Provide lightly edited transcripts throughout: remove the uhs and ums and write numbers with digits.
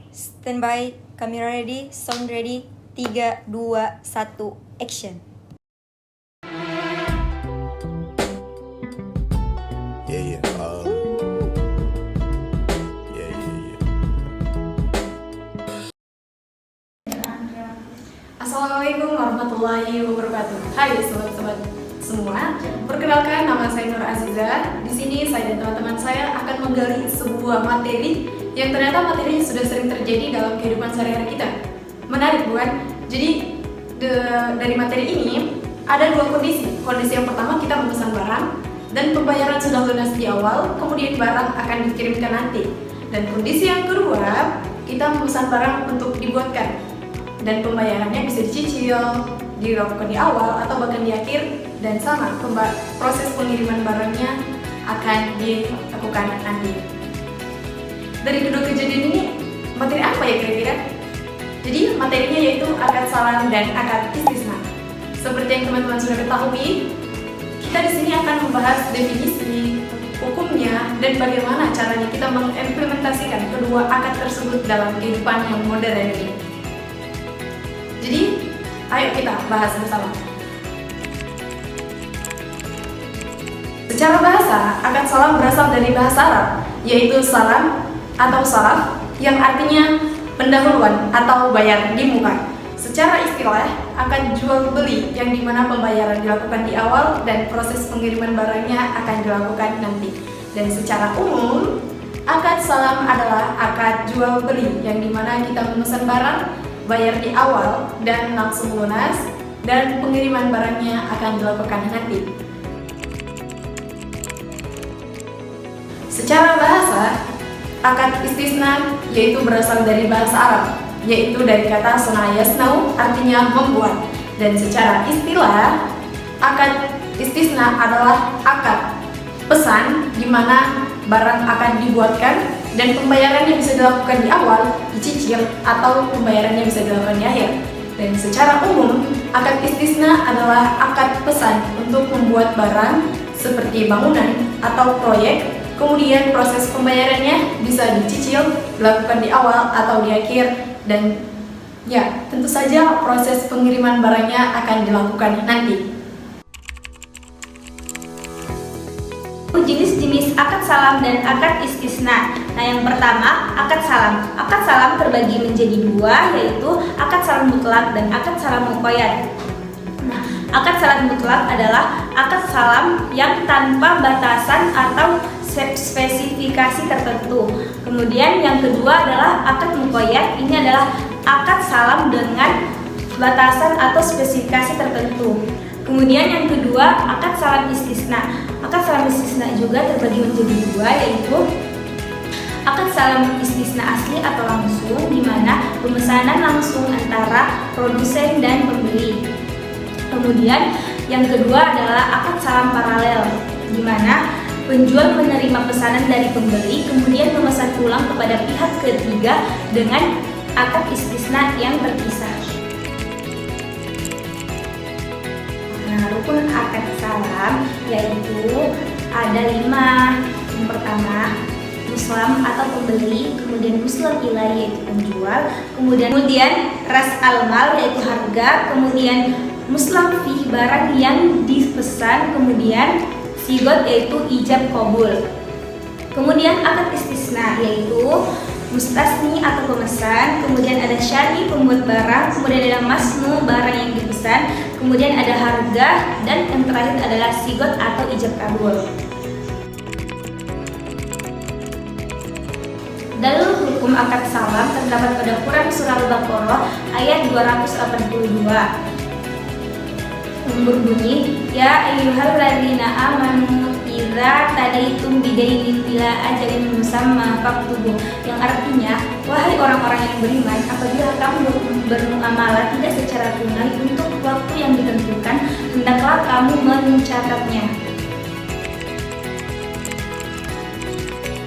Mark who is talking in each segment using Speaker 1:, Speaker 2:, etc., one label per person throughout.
Speaker 1: standby, camera ready, sound ready, 3, 2, 1, action.
Speaker 2: Yeah.
Speaker 3: Assalamualaikum warahmatullahi wabarakatuh. Hai sobat-sobat semua. Perkenalkan, nama saya Nur Aziza. Di sini saya dan teman-teman saya akan menggali sebuah materi yang ternyata materi sudah sering terjadi dalam kehidupan sehari-hari kita. Menarik bukan? Jadi dari materi ini ada dua kondisi. Kondisi yang pertama, kita memesan barang dan pembayaran sudah lunas di awal, kemudian barang akan dikirimkan nanti. Dan kondisi yang kedua, kita memesan barang untuk dibuatkan dan pembayarannya bisa dicicil, dilakukan di awal atau bahkan di akhir, dan sama proses pengiriman barangnya akan dilakukan nanti. Dari kedua kejadian ini, materi apa ya kira-kira? Jadi materinya yaitu akad salam dan akad istisna. Seperti yang teman-teman sudah ketahui, kita di sini akan membahas definisi, hukumnya, dan bagaimana caranya kita mengimplementasikan kedua akad tersebut dalam kehidupan yang modern ini. Jadi, ayo kita bahas bersama. Secara bahasa, akad salam berasal dari bahasa Arab, yaitu salam atau saraf, yang artinya pendahuluan atau bayar di muka. Secara istilah, akad jual beli yang dimana pembayaran dilakukan di awal dan proses pengiriman barangnya akan dilakukan nanti. Dan secara umum, akad salam adalah akad jual beli yang dimana kita memesan barang, bayar di awal dan langsung lunas, dan pengiriman barangnya akan dilakukan nanti. Secara bahasa, akad istisna yaitu berasal dari bahasa Arab, yaitu dari kata sona yasnau, artinya membuat. Dan secara istilah, akad istisna adalah akad pesan di mana barang akan dibuatkan dan pembayarannya bisa dilakukan di awal, dicicil, atau pembayarannya bisa dilakukan di akhir. Dan secara umum, akad istisna adalah akad pesan untuk membuat barang seperti bangunan atau proyek, kemudian proses pembayarannya bisa dicicil, dilakukan di awal atau di akhir, dan ya tentu saja proses pengiriman barangnya akan dilakukan nanti.
Speaker 4: Jenis-jenis akad salam dan akad istisna. Nah, yang pertama, akad salam. Akad salam terbagi menjadi dua, yaitu akad salam mutlak dan akad salam muqayyad. Nah, akad salam mutlak adalah akad salam yang tanpa batasan atau spesifikasi tertentu. Kemudian yang kedua adalah akad muqayyad. Ini adalah akad salam dengan batasan atau spesifikasi tertentu. Kemudian yang kedua, akad salam istisna. Akad salam istisna juga terbagi menjadi dua, yaitu akad salam istisna asli atau langsung, di mana pemesanan langsung antara produsen dan pembeli. Kemudian yang kedua adalah akad salam paralel, di mana penjual menerima pesanan dari pembeli, kemudian memesan ulang kepada pihak ketiga dengan akad istisna yang terpisah. Nah, rukun akad salam yaitu ada 5. Yang pertama, muslam atau pembeli, kemudian muslam ilaih yaitu penjual, kemudian ras al-mal yaitu harga, kemudian muslam fih barang yang dipesan, kemudian sigot yaitu ijab qabul. Kemudian akad istisna yaitu mustasni atau pemesan, kemudian ada syari pembuat barang, kemudian ada masnu barang yang dipesan, kemudian ada harga, dan yang terakhir adalah sigot atau ijab kabul. Dalil hukum akad salam terdapat pada Quran Surah Al-Baqarah ayat 282 yang berbunyi, ya ayyuhalladzina amanu idza tadaitum bidainin ila ajalin musamma faktubuh, yang artinya, wahai orang-orang yang beriman, apabila kamu bermuamalah tidak secara tunai untuk waktu yang ditentukan, hendaklah kamu mencatatnya.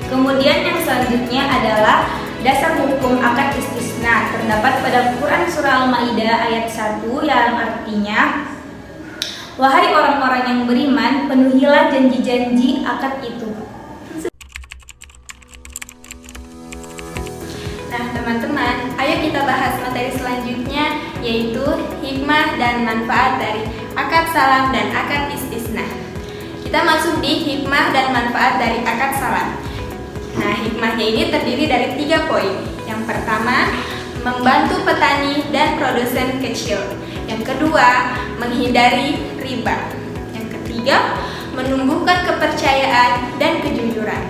Speaker 4: Kemudian yang selanjutnya adalah dasar hukum akad istisna, terdapat pada Quran Surah Al-Maidah ayat 1 yang artinya, wahai orang-orang yang beriman, penuhilah janji-janji akad itu. Nah, teman-teman, ayo kita bahas materi selanjutnya, yaitu hikmah dan manfaat dari akad salam dan akad istisna. Kita masuk di hikmah dan manfaat dari akad salam. Nah, hikmahnya ini terdiri dari 3 poin. Yang pertama, membantu petani dan produsen kecil. Yang kedua, menghindari riba. Yang ketiga, menumbuhkan kepercayaan dan kejujuran.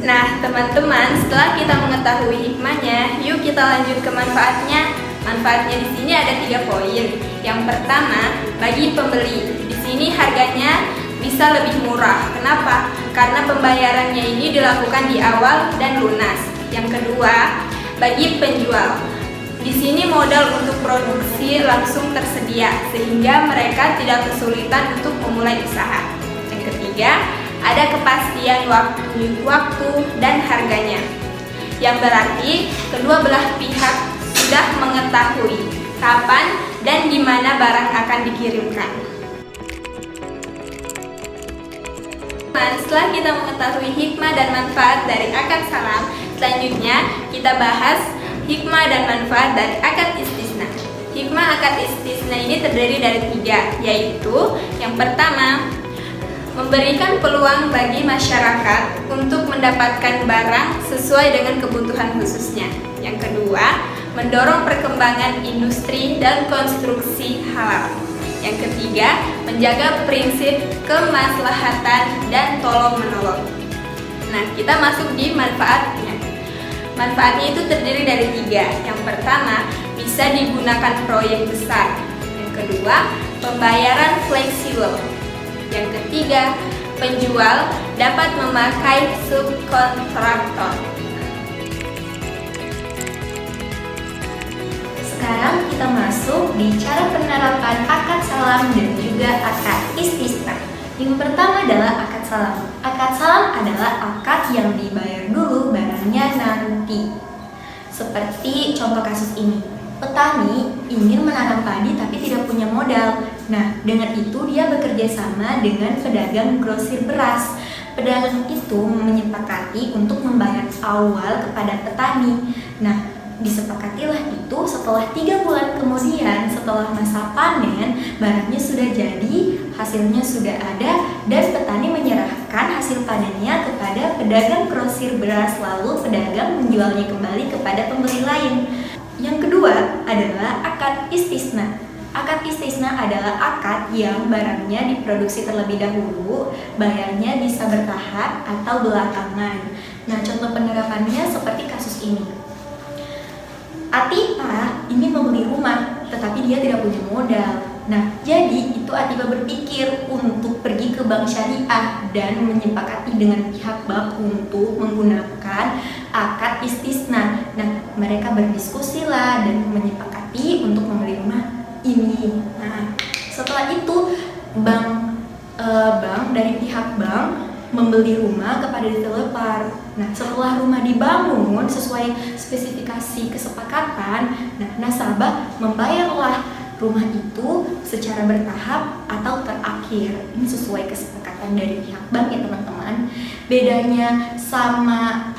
Speaker 4: Nah, teman-teman, setelah kita mengetahui hikmahnya, yuk kita lanjut ke manfaatnya. Manfaatnya di sini ada 3 poin. Yang pertama, bagi pembeli. Di sini harganya bisa lebih murah. Kenapa? Karena pembayarannya ini dilakukan di awal dan lunas. Yang kedua, bagi penjual. Di sini modal untuk produksi langsung tersedia sehingga mereka tidak kesulitan untuk memulai usaha. Yang ketiga, ada kepastian waktu dan harganya. Yang berarti kedua belah pihak sudah mengetahui kapan dan di mana barang akan dikirimkan. Setelah kita mengetahui hikmah dan manfaat dari akad salam, selanjutnya kita bahas hikmah dan manfaat dari akad istisna. Hikmah akad istisna ini terdiri dari 3, yaitu yang pertama, memberikan peluang bagi masyarakat untuk mendapatkan barang sesuai dengan kebutuhan khususnya. Yang kedua, mendorong perkembangan industri dan konstruksi halal. Yang ketiga, menjaga prinsip kemaslahatan dan tolong-menolong. Nah, kita masuk di manfaatnya. Manfaatnya itu terdiri dari 3. Yang pertama, bisa digunakan proyek besar. Yang kedua, pembayaran fleksibel. Yang ketiga, penjual dapat memakai subkontraktor.
Speaker 1: Sekarang kita masuk di cara penerapan akad salam dan juga akad istisna. Yang pertama adalah akad salam. Akad salam adalah akad yang dibayar dulu barangnya nanti. Seperti contoh kasus ini. Petani ingin menanam padi tapi tidak punya modal. Nah, dengan itu dia bekerja sama dengan pedagang grosir beras. Pedagang itu menyepakati untuk membayar awal kepada petani. Nah, disepakatilah itu setelah 3 bulan kemudian, setelah masa panen, barangnya sudah jadi, hasilnya sudah ada, dan petani menyerahkan hasil panennya kepada pedagang grosir beras, lalu pedagang menjualnya kembali kepada pembeli lain. Yang kedua adalah akad istisna. Akad istisna adalah akad yang barangnya diproduksi terlebih dahulu, bayarnya bisa bertahap atau belakangan. Nah, contoh penerapannya seperti kasus ini. Atipa ingin membeli rumah, tetapi dia tidak punya modal. Nah, jadi itu Atipa berpikir untuk pergi ke bank syariah dan menyepakati dengan pihak bank untuk menggunakan akad istisna. Nah, mereka berdiskusi lah dan menyepakati untuk membeli rumah ini. Nah, setelah itu bank dari pihak bank membeli rumah kepada developer. Nah, setelah rumah dibangun sesuai spesifikasi kesepakatan, nah nasabah membayarlah rumah itu secara bertahap atau terakhir. Ini sesuai kesepakatan dari pihak bank ya teman-teman. Bedanya sama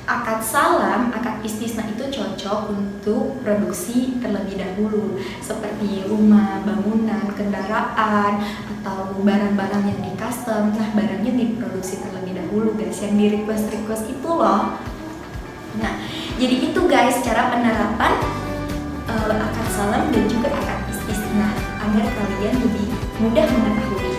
Speaker 1: akad salam, akad istisna itu cocok untuk produksi terlebih dahulu, seperti rumah, bangunan, kendaraan, atau barang-barang yang di custom. Nah, barangnya diproduksi terlebih dahulu guys, yang di request itu loh. Nah, jadi itu guys cara penerapan akad salam dan juga akad istisna agar kalian lebih mudah mengetahui.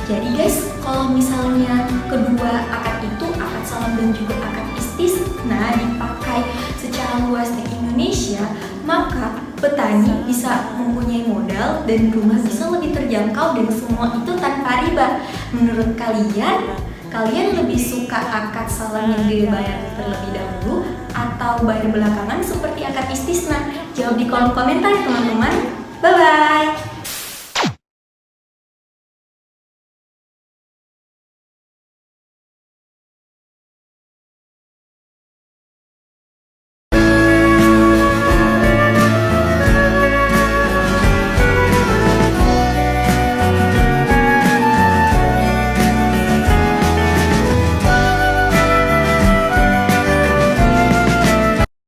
Speaker 1: Jadi guys, kalau misalnya kedua akad itu, akad salam dan juga akad istisna dipakai secara luas di Indonesia, maka petani bisa mempunyai modal dan rumah bisa lebih terjangkau dan semua itu tanpa riba. Menurut kalian lebih suka akad salam yang dibayar terlebih dahulu atau bayar belakangan seperti akad istisna? Jawab di kolom komentar teman-teman. Bye-bye!